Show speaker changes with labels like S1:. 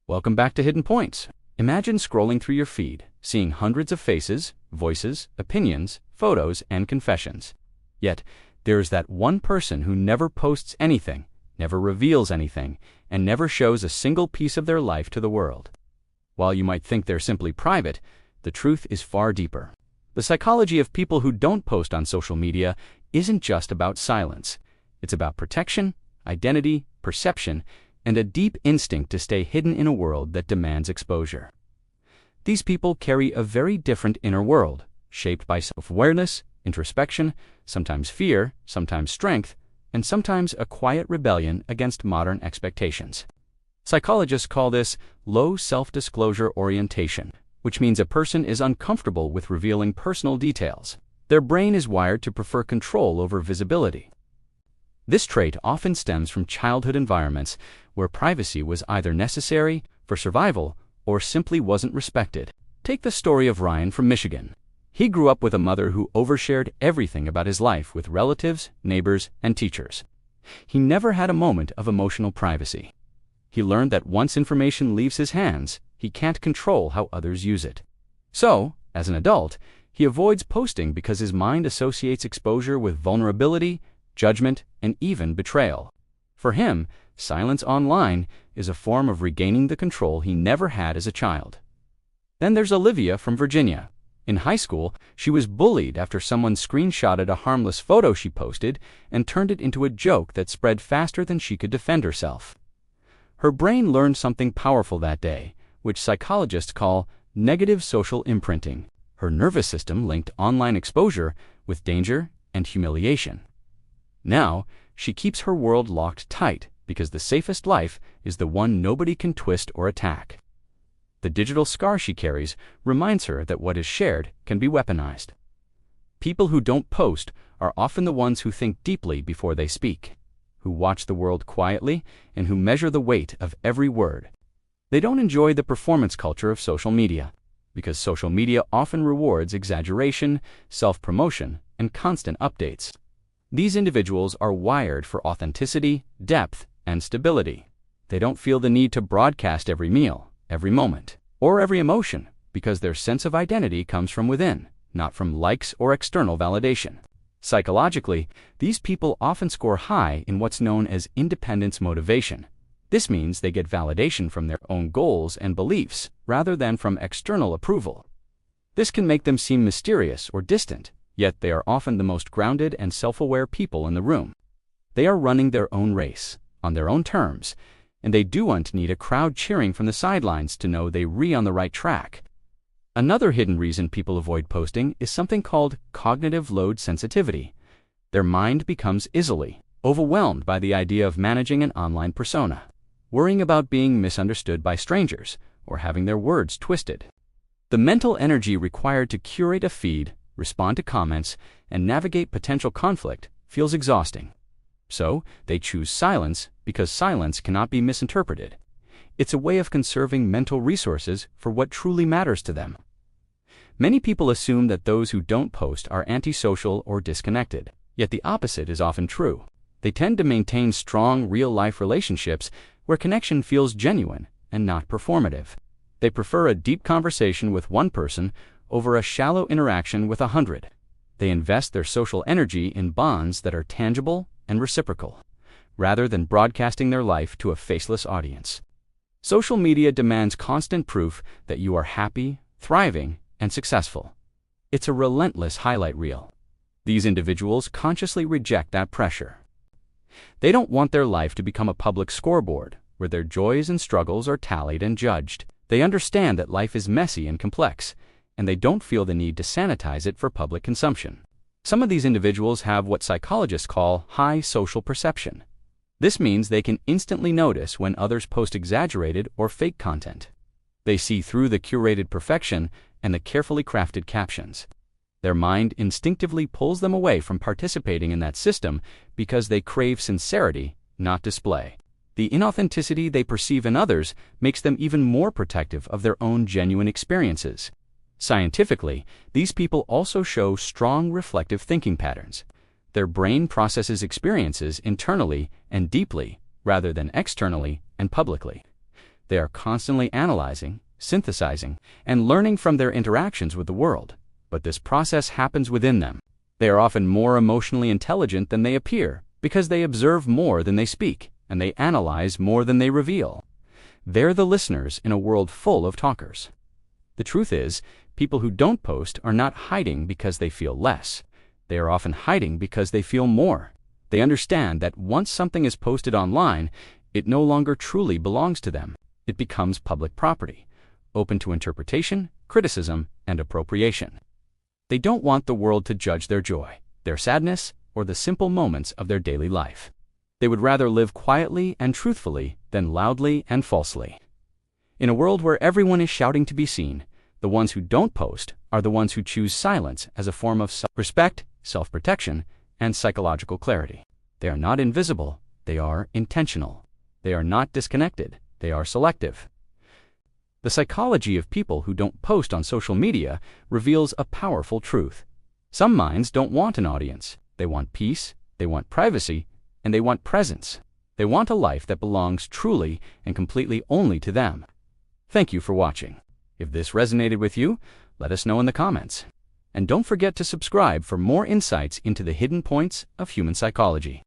S1: Welcome back to Hidden Points. Imagine scrolling through your feed, seeing hundreds of faces, voices, opinions, photos, and confessions. Yet, there's that one person who never posts anything, never reveals anything, and never shows a single piece of their life to the world. While you might think they're simply private, the truth is far deeper. The psychology of people who don't post on social media isn't just about silence. It's about protection, identity, perception, and a deep instinct to stay hidden in a world that demands exposure. These people carry a very different inner world, shaped by self-awareness, introspection, sometimes fear, sometimes strength, and sometimes a quiet rebellion against modern expectations. Psychologists call this low self-disclosure orientation, which means a person is uncomfortable with revealing personal details. Their brain is wired to prefer control over visibility. This trait often stems from childhood environments where privacy was either necessary for survival or simply wasn't respected. Take the story of Ryan from Michigan. He grew up with a mother who overshared everything about his life with relatives, neighbors, and teachers. He never had a moment of emotional privacy. He learned that once information leaves his hands, he can't control how others use it. So, as an adult, he avoids posting because his mind associates exposure with vulnerability, judgment, and even betrayal. For him, silence online is a form of regaining the control he never had as a child. Then there's Olivia from Virginia. In high school, she was bullied after someone screenshotted a harmless photo she posted and turned it into a joke that spread faster than she could defend herself. Her brain learned something powerful that day, which psychologists call negative social imprinting. Her nervous system linked online exposure with danger and humiliation. Now, she keeps her world locked tight because the safest life is the one nobody can twist or attack. The digital scar she carries reminds her that what is shared can be weaponized. People who don't post are often the ones who think deeply before they speak, who watch the world quietly, and who measure the weight of every word. They don't enjoy the performance culture of social media, because social media often rewards exaggeration, self-promotion, and constant updates. These individuals are wired for authenticity, depth, and stability. They don't feel the need to broadcast every meal, every moment, or every emotion, because their sense of identity comes from within, not from likes or external validation. Psychologically, these people often score high in what's known as independence motivation. This means they get validation from their own goals and beliefs rather than from external approval. This can make them seem mysterious or distant, yet they are often the most grounded and self-aware people in the room. They are running their own race, on their own terms, and they don't need a crowd cheering from the sidelines to know they're on the right track. Another hidden reason people avoid posting is something called cognitive load sensitivity. Their mind becomes easily overwhelmed by the idea of managing an online persona, worrying about being misunderstood by strangers, or having their words twisted. The mental energy required to curate a feed, respond to comments, and navigate potential conflict feels exhausting. So, they choose silence because silence cannot be misinterpreted. It's a way of conserving mental resources for what truly matters to them. Many people assume that those who don't post are antisocial or disconnected, yet the opposite is often true. They tend to maintain strong, real-life relationships where connection feels genuine and not performative. They prefer a deep conversation with one person over a shallow interaction with 100. They invest their social energy in bonds that are tangible and reciprocal, rather than broadcasting their life to a faceless audience. Social media demands constant proof that you are happy, thriving, and successful. It's a relentless highlight reel. These individuals consciously reject that pressure. They don't want their life to become a public scoreboard, where their joys and struggles are tallied and judged. They understand that life is messy and complex, and they don't feel the need to sanitize it for public consumption. Some of these individuals have what psychologists call high social perception. This means they can instantly notice when others post exaggerated or fake content. They see through the curated perfection and the carefully crafted captions. Their mind instinctively pulls them away from participating in that system because they crave sincerity, not display. The inauthenticity they perceive in others makes them even more protective of their own genuine experiences. Scientifically, these people also show strong reflective thinking patterns. Their brain processes experiences internally and deeply, rather than externally and publicly. They are constantly analyzing, synthesizing, and learning from their interactions with the world, but this process happens within them. They are often more emotionally intelligent than they appear because they observe more than they speak, and they analyze more than they reveal. They're the listeners in a world full of talkers. The truth is, people who don't post are not hiding because they feel less. They are often hiding because they feel more. They understand that once something is posted online, it no longer truly belongs to them. It becomes public property, open to interpretation, criticism, and appropriation. They don't want the world to judge their joy, their sadness, or the simple moments of their daily life. They would rather live quietly and truthfully than loudly and falsely. In a world where everyone is shouting to be seen, the ones who don't post are the ones who choose silence as a form of self-respect, self-protection, and psychological clarity. They are not invisible, they are intentional. They are not disconnected, they are selective. The psychology of people who don't post on social media reveals a powerful truth. Some minds don't want an audience. They want peace, they want privacy, and they want presence. They want a life that belongs truly and completely only to them. Thank you for watching. If this resonated with you, let us know in the comments. And don't forget to subscribe for more insights into the hidden points of human psychology.